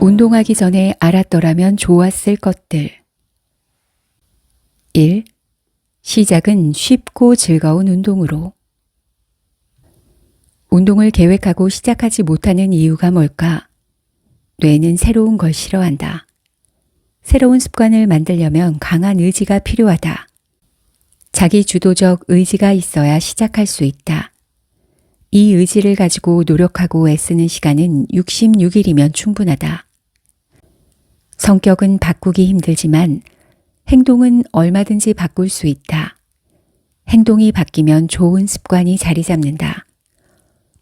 운동하기 전에 알았더라면 좋았을 것들. 1. 시작은 쉽고 즐거운 운동으로. 운동을 계획하고 시작하지 못하는 이유가 뭘까? 뇌는 새로운 걸 싫어한다. 새로운 습관을 만들려면 강한 의지가 필요하다. 자기 주도적 의지가 있어야 시작할 수 있다. 이 의지를 가지고 노력하고 애쓰는 시간은 66일이면 충분하다. 성격은 바꾸기 힘들지만 행동은 얼마든지 바꿀 수 있다. 행동이 바뀌면 좋은 습관이 자리 잡는다.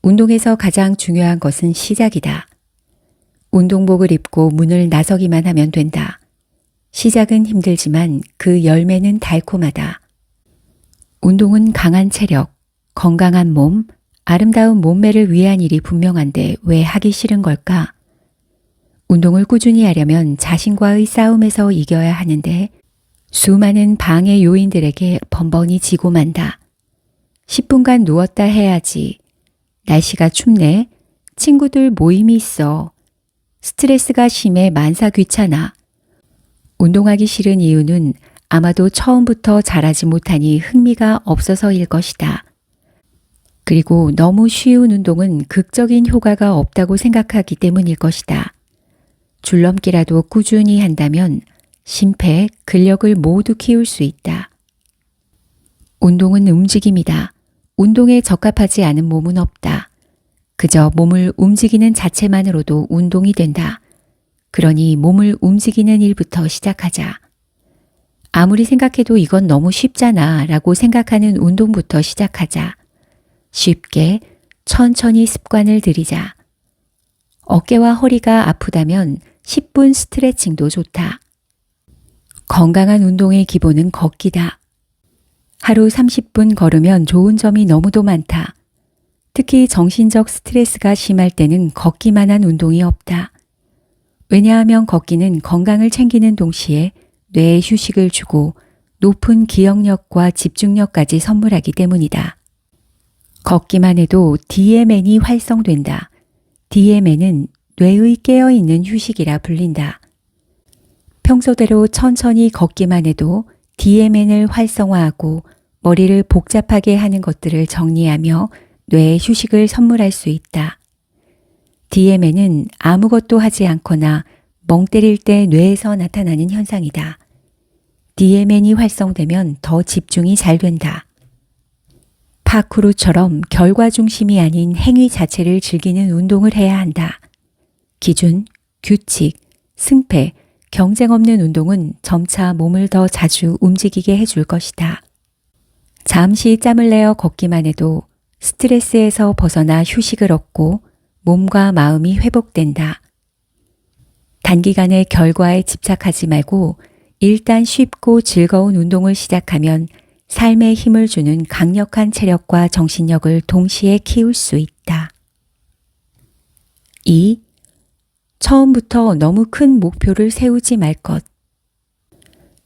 운동에서 가장 중요한 것은 시작이다. 운동복을 입고 문을 나서기만 하면 된다. 시작은 힘들지만 그 열매는 달콤하다. 운동은 강한 체력, 건강한 몸, 아름다운 몸매를 위한 일이 분명한데 왜 하기 싫은 걸까? 운동을 꾸준히 하려면 자신과의 싸움에서 이겨야 하는데 수많은 방해 요인들에게 번번이 지고 만다. 10분간 누웠다 해야지. 날씨가 춥네. 친구들 모임이 있어. 스트레스가 심해 만사 귀찮아. 운동하기 싫은 이유는 아마도 처음부터 잘하지 못하니 흥미가 없어서일 것이다. 그리고 너무 쉬운 운동은 극적인 효과가 없다고 생각하기 때문일 것이다. 줄넘기라도 꾸준히 한다면 심폐, 근력을 모두 키울 수 있다. 운동은 움직임이다. 운동에 적합하지 않은 몸은 없다. 그저 몸을 움직이는 자체만으로도 운동이 된다. 그러니 몸을 움직이는 일부터 시작하자. 아무리 생각해도 이건 너무 쉽잖아 라고 생각하는 운동부터 시작하자. 쉽게 천천히 습관을 들이자. 어깨와 허리가 아프다면 10분 스트레칭도 좋다. 건강한 운동의 기본은 걷기다. 하루 30분 걸으면 좋은 점이 너무도 많다. 특히 정신적 스트레스가 심할 때는 걷기만한 운동이 없다. 왜냐하면 걷기는 건강을 챙기는 동시에 뇌에 휴식을 주고 높은 기억력과 집중력까지 선물하기 때문이다. 걷기만 해도 DMN이 활성된다. DMN은 뇌의 깨어있는 휴식이라 불린다. 평소대로 천천히 걷기만 해도 DMN을 활성화하고 머리를 복잡하게 하는 것들을 정리하며 뇌에 휴식을 선물할 수 있다. DMN은 아무것도 하지 않거나 멍 때릴 때 뇌에서 나타나는 현상이다. DMN이 활성되면 더 집중이 잘 된다. 파크루처럼 결과 중심이 아닌 행위 자체를 즐기는 운동을 해야 한다. 기준, 규칙, 승패, 경쟁 없는 운동은 점차 몸을 더 자주 움직이게 해줄 것이다. 잠시 짬을 내어 걷기만 해도 스트레스에서 벗어나 휴식을 얻고 몸과 마음이 회복된다. 단기간의 결과에 집착하지 말고 일단 쉽고 즐거운 운동을 시작하면 삶에 힘을 주는 강력한 체력과 정신력을 동시에 키울 수 있다. 2. 처음부터 너무 큰 목표를 세우지 말 것.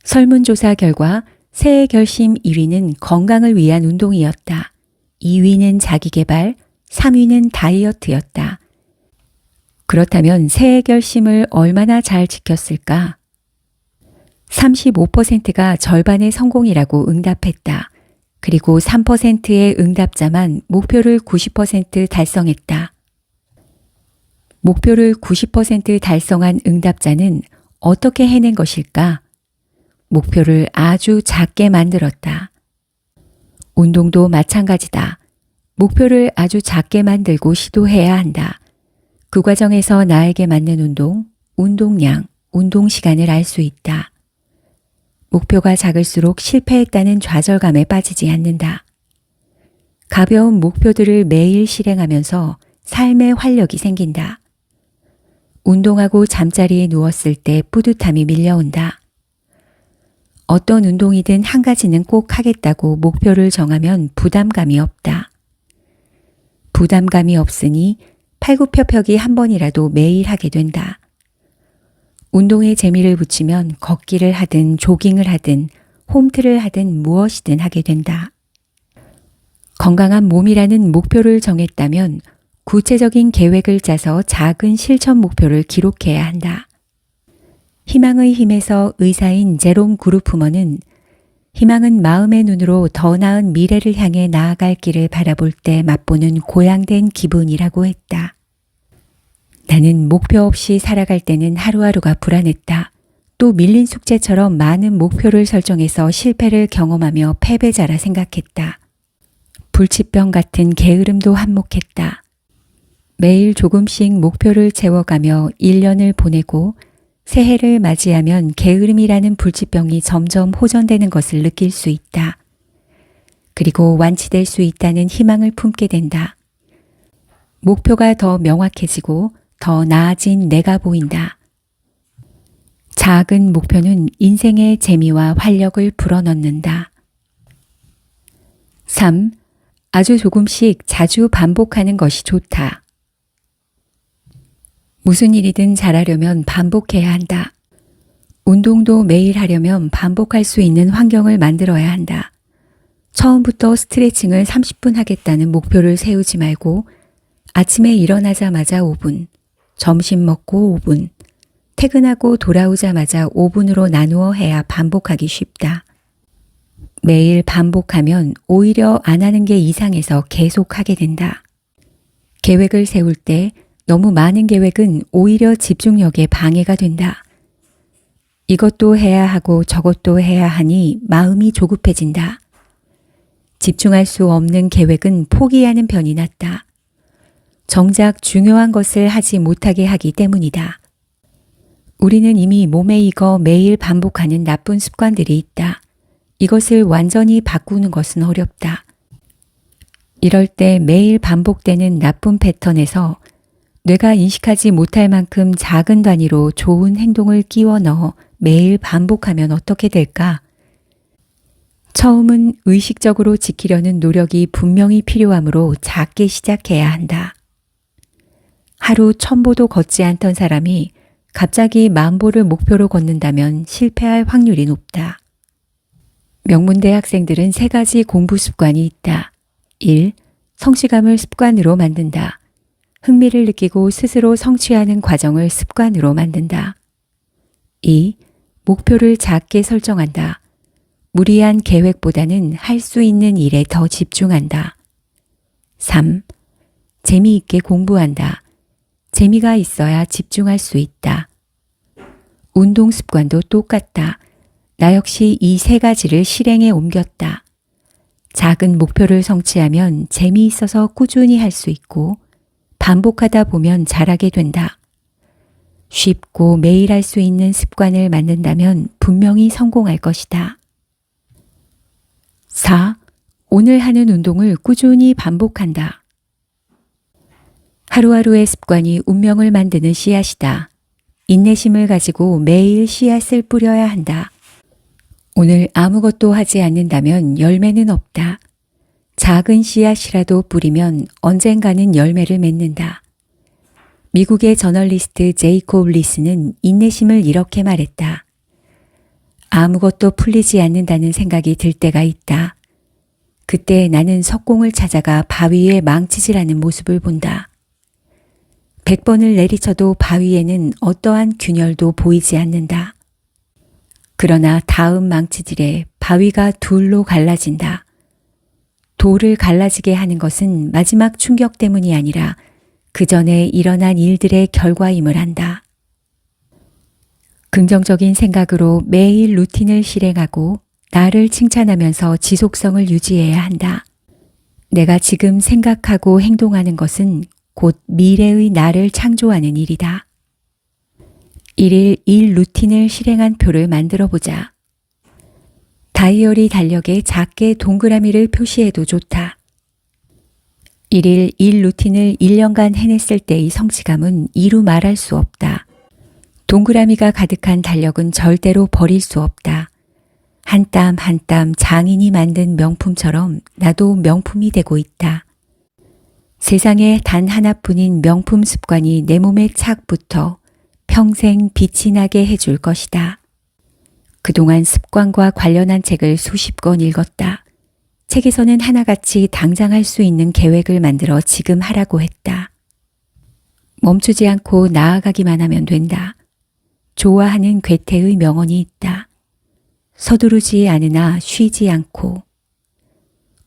설문조사 결과 새해 결심 1위는 건강을 위한 운동이었다. 2위는 자기개발, 3위는 다이어트였다. 그렇다면 새해 결심을 얼마나 잘 지켰을까? 35%가 절반의 성공이라고 응답했다. 그리고 3%의 응답자만 목표를 90% 달성했다. 목표를 90% 달성한 응답자는 어떻게 해낸 것일까? 목표를 아주 작게 만들었다. 운동도 마찬가지다. 목표를 아주 작게 만들고 시도해야 한다. 그 과정에서 나에게 맞는 운동, 운동량, 운동 시간을 알 수 있다. 목표가 작을수록 실패했다는 좌절감에 빠지지 않는다. 가벼운 목표들을 매일 실행하면서 삶의 활력이 생긴다. 운동하고 잠자리에 누웠을 때 뿌듯함이 밀려온다. 어떤 운동이든 한 가지는 꼭 하겠다고 목표를 정하면 부담감이 없다. 부담감이 없으니 팔굽혀펴기 한 번이라도 매일 하게 된다. 운동에 재미를 붙이면 걷기를 하든 조깅을 하든 홈트를 하든 무엇이든 하게 된다. 건강한 몸이라는 목표를 정했다면 구체적인 계획을 짜서 작은 실천 목표를 기록해야 한다. 희망의 힘에서 의사인 제롬 그루프먼은 희망은 마음의 눈으로 더 나은 미래를 향해 나아갈 길을 바라볼 때 맛보는 고양된 기분이라고 했다. 나는 목표 없이 살아갈 때는 하루하루가 불안했다. 또 밀린 숙제처럼 많은 목표를 설정해서 실패를 경험하며 패배자라 생각했다. 불치병 같은 게으름도 한몫했다. 매일 조금씩 목표를 채워가며 1년을 보내고 새해를 맞이하면 게으름이라는 불치병이 점점 호전되는 것을 느낄 수 있다. 그리고 완치될 수 있다는 희망을 품게 된다. 목표가 더 명확해지고 더 나아진 내가 보인다. 작은 목표는 인생의 재미와 활력을 불어넣는다. 3. 아주 조금씩 자주 반복하는 것이 좋다. 무슨 일이든 잘하려면 반복해야 한다. 운동도 매일 하려면 반복할 수 있는 환경을 만들어야 한다. 처음부터 스트레칭을 30분 하겠다는 목표를 세우지 말고 아침에 일어나자마자 5분, 점심 먹고 5분, 퇴근하고 돌아오자마자 5분으로 나누어 해야 반복하기 쉽다. 매일 반복하면 오히려 안 하는 게 이상해서 계속하게 된다. 계획을 세울 때 너무 많은 계획은 오히려 집중력에 방해가 된다. 이것도 해야 하고 저것도 해야 하니 마음이 조급해진다. 집중할 수 없는 계획은 포기하는 편이 낫다. 정작 중요한 것을 하지 못하게 하기 때문이다. 우리는 이미 몸에 익어 매일 반복하는 나쁜 습관들이 있다. 이것을 완전히 바꾸는 것은 어렵다. 이럴 때 매일 반복되는 나쁜 패턴에서 뇌가 인식하지 못할 만큼 작은 단위로 좋은 행동을 끼워 넣어 매일 반복하면 어떻게 될까? 처음은 의식적으로 지키려는 노력이 분명히 필요하므로 작게 시작해야 한다. 하루 1000보도 걷지 않던 사람이 갑자기 10,000보를 목표로 걷는다면 실패할 확률이 높다. 명문대 학생들은 3가지 공부 습관이 있다. 1. 성취감을 습관으로 만든다. 흥미를 느끼고 스스로 성취하는 과정을 습관으로 만든다. 2. 목표를 작게 설정한다. 무리한 계획보다는 할 수 있는 일에 더 집중한다. 3. 재미있게 공부한다. 재미가 있어야 집중할 수 있다. 운동 습관도 똑같다. 나 역시 이 3가지를 실행에 옮겼다. 작은 목표를 성취하면 재미있어서 꾸준히 할 수 있고 반복하다 보면 잘하게 된다. 쉽고 매일 할 수 있는 습관을 만든다면 분명히 성공할 것이다. 4. 오늘 하는 운동을 꾸준히 반복한다. 하루하루의 습관이 운명을 만드는 씨앗이다. 인내심을 가지고 매일 씨앗을 뿌려야 한다. 오늘 아무것도 하지 않는다면 열매는 없다. 작은 씨앗이라도 뿌리면 언젠가는 열매를 맺는다. 미국의 저널리스트 제이콥 리스는 인내심을 이렇게 말했다. 아무것도 풀리지 않는다는 생각이 들 때가 있다. 그때 나는 석공을 찾아가 바위에 망치질하는 모습을 본다. 100번을 내리쳐도 바위에는 어떠한 균열도 보이지 않는다. 그러나 다음 망치질에 바위가 둘로 갈라진다. 돌을 갈라지게 하는 것은 마지막 충격 때문이 아니라 그 전에 일어난 일들의 결과임을 안다. 긍정적인 생각으로 매일 루틴을 실행하고 나를 칭찬하면서 지속성을 유지해야 한다. 내가 지금 생각하고 행동하는 것은 곧 미래의 나를 창조하는 일이다. 1일 1 루틴을 실행한 표를 만들어 보자. 다이어리 달력에 작게 동그라미를 표시해도 좋다. 1일 1 루틴을 1년간 해냈을 때의 성취감은 이루 말할 수 없다. 동그라미가 가득한 달력은 절대로 버릴 수 없다. 한 땀 한 땀 장인이 만든 명품처럼 나도 명품이 되고 있다. 세상에 단 하나뿐인 명품 습관이 내 몸에 착 붙어 평생 빛이 나게 해줄 것이다. 그동안 습관과 관련한 책을 수십 권 읽었다. 책에서는 하나같이 당장 할 수 있는 계획을 만들어 지금 하라고 했다. 멈추지 않고 나아가기만 하면 된다. 좋아하는 괴테의 명언이 있다. 서두르지 않으나 쉬지 않고.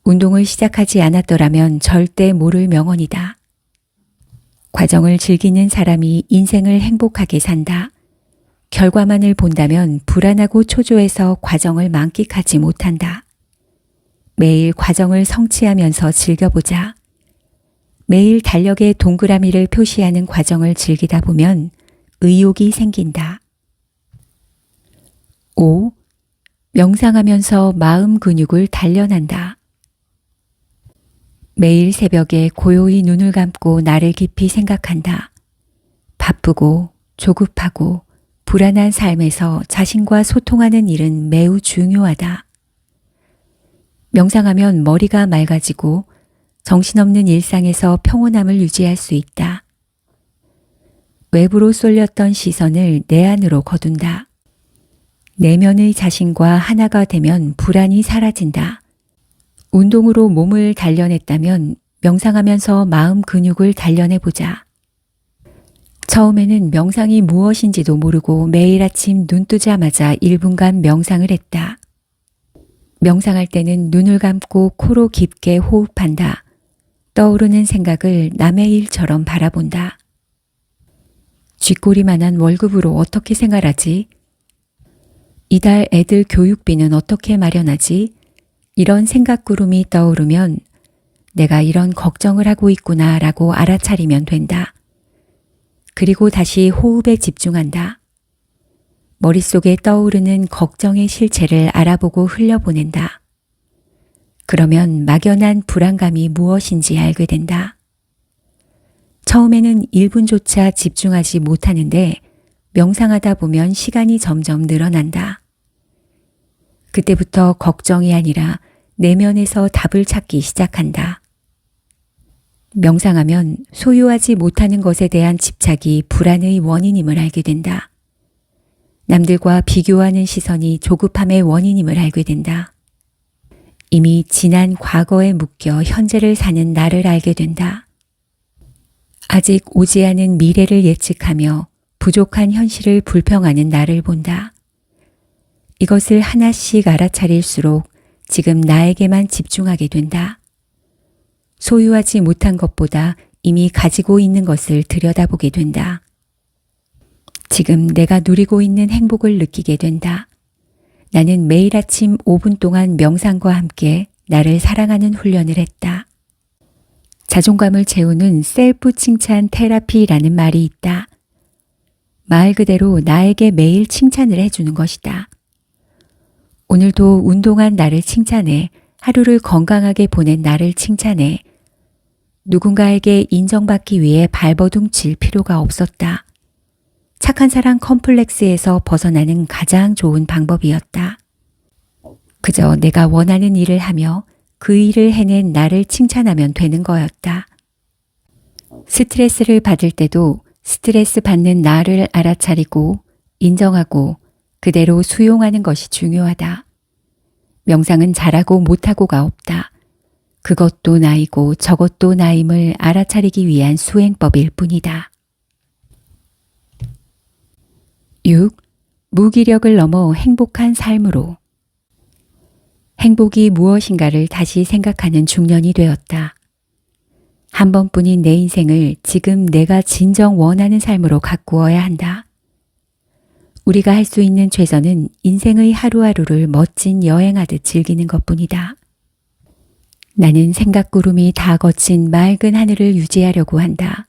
운동을 시작하지 않았더라면 절대 모를 명언이다. 과정을 즐기는 사람이 인생을 행복하게 산다. 결과만을 본다면 불안하고 초조해서 과정을 만끽하지 못한다. 매일 과정을 성취하면서 즐겨보자. 매일 달력에 동그라미를 표시하는 과정을 즐기다 보면 의욕이 생긴다. 5. 명상하면서 마음 근육을 단련한다. 매일 새벽에 고요히 눈을 감고 나를 깊이 생각한다. 바쁘고 조급하고 불안한 삶에서 자신과 소통하는 일은 매우 중요하다. 명상하면 머리가 맑아지고 정신없는 일상에서 평온함을 유지할 수 있다. 외부로 쏠렸던 시선을 내 안으로 거둔다. 내면의 자신과 하나가 되면 불안이 사라진다. 운동으로 몸을 단련했다면 명상하면서 마음 근육을 단련해보자. 처음에는 명상이 무엇인지도 모르고 매일 아침 눈 뜨자마자 1분간 명상을 했다. 명상할 때는 눈을 감고 코로 깊게 호흡한다. 떠오르는 생각을 남의 일처럼 바라본다. 쥐꼬리만한 월급으로 어떻게 생활하지? 이달 애들 교육비는 어떻게 마련하지? 이런 생각구름이 떠오르면 내가 이런 걱정을 하고 있구나 라고 알아차리면 된다. 그리고 다시 호흡에 집중한다. 머릿속에 떠오르는 걱정의 실체를 알아보고 흘려보낸다. 그러면 막연한 불안감이 무엇인지 알게 된다. 처음에는 1분조차 집중하지 못하는데 명상하다 보면 시간이 점점 늘어난다. 그때부터 걱정이 아니라 내면에서 답을 찾기 시작한다. 명상하면 소유하지 못하는 것에 대한 집착이 불안의 원인임을 알게 된다. 남들과 비교하는 시선이 조급함의 원인임을 알게 된다. 이미 지난 과거에 묶여 현재를 사는 나를 알게 된다. 아직 오지 않은 미래를 예측하며 부족한 현실을 불평하는 나를 본다. 이것을 하나씩 알아차릴수록 지금 나에게만 집중하게 된다. 소유하지 못한 것보다 이미 가지고 있는 것을 들여다보게 된다. 지금 내가 누리고 있는 행복을 느끼게 된다. 나는 매일 아침 5분 동안 명상과 함께 나를 사랑하는 훈련을 했다. 자존감을 채우는 셀프 칭찬 테라피라는 말이 있다. 말 그대로 나에게 매일 칭찬을 해주는 것이다. 오늘도 운동한 나를 칭찬해, 하루를 건강하게 보낸 나를 칭찬해. 누군가에게 인정받기 위해 발버둥 칠 필요가 없었다. 착한 사람 컴플렉스에서 벗어나는 가장 좋은 방법이었다. 그저 내가 원하는 일을 하며 그 일을 해낸 나를 칭찬하면 되는 거였다. 스트레스를 받을 때도 스트레스 받는 나를 알아차리고 인정하고 그대로 수용하는 것이 중요하다. 명상은 잘하고 못하고가 없다. 그것도 나이고 저것도 나임을 알아차리기 위한 수행법일 뿐이다. 6. 무기력을 넘어 행복한 삶으로. 행복이 무엇인가를 다시 생각하는 중년이 되었다. 한 번뿐인 내 인생을 지금 내가 진정 원하는 삶으로 가꾸어야 한다. 우리가 할 수 있는 최선은 인생의 하루하루를 멋진 여행하듯 즐기는 것뿐이다. 나는 생각구름이 다 거친 맑은 하늘을 유지하려고 한다.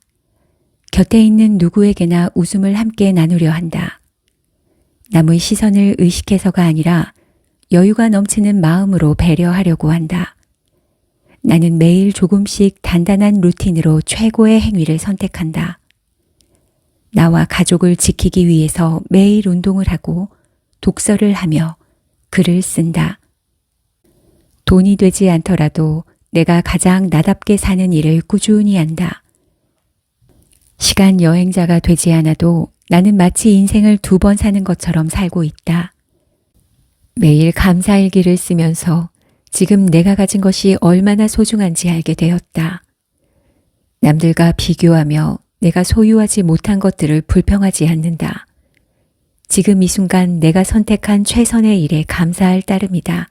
곁에 있는 누구에게나 웃음을 함께 나누려 한다. 남의 시선을 의식해서가 아니라 여유가 넘치는 마음으로 배려하려고 한다. 나는 매일 조금씩 단단한 루틴으로 최고의 행위를 선택한다. 나와 가족을 지키기 위해서 매일 운동을 하고 독서를 하며 글을 쓴다. 돈이 되지 않더라도 내가 가장 나답게 사는 일을 꾸준히 한다. 시간 여행자가 되지 않아도 나는 마치 인생을 2번 사는 것처럼 살고 있다. 매일 감사일기를 쓰면서 지금 내가 가진 것이 얼마나 소중한지 알게 되었다. 남들과 비교하며 내가 소유하지 못한 것들을 불평하지 않는다. 지금 이 순간 내가 선택한 최선의 일에 감사할 따름이다.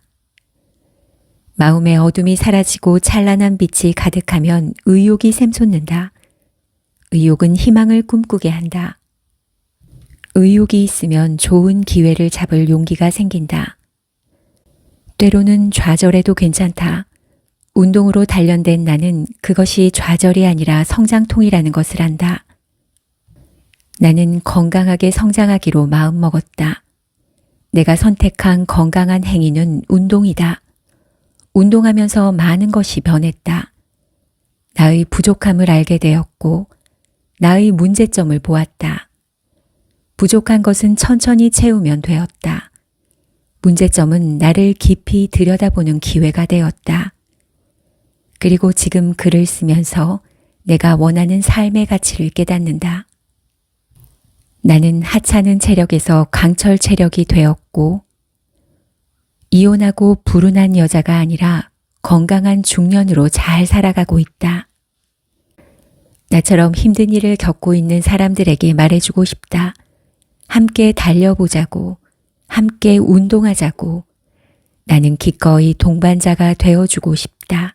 마음의 어둠이 사라지고 찬란한 빛이 가득하면 의욕이 샘솟는다. 의욕은 희망을 꿈꾸게 한다. 의욕이 있으면 좋은 기회를 잡을 용기가 생긴다. 때로는 좌절해도 괜찮다. 운동으로 단련된 나는 그것이 좌절이 아니라 성장통이라는 것을 안다. 나는 건강하게 성장하기로 마음먹었다. 내가 선택한 건강한 행위는 운동이다. 운동하면서 많은 것이 변했다. 나의 부족함을 알게 되었고 나의 문제점을 보았다. 부족한 것은 천천히 채우면 되었다. 문제점은 나를 깊이 들여다보는 기회가 되었다. 그리고 지금 글을 쓰면서 내가 원하는 삶의 가치를 깨닫는다. 나는 하찮은 체력에서 강철 체력이 되었고 이혼하고 불운한 여자가 아니라 건강한 중년으로 잘 살아가고 있다. 나처럼 힘든 일을 겪고 있는 사람들에게 말해주고 싶다. 함께 달려보자고, 함께 운동하자고, 나는 기꺼이 동반자가 되어주고 싶다.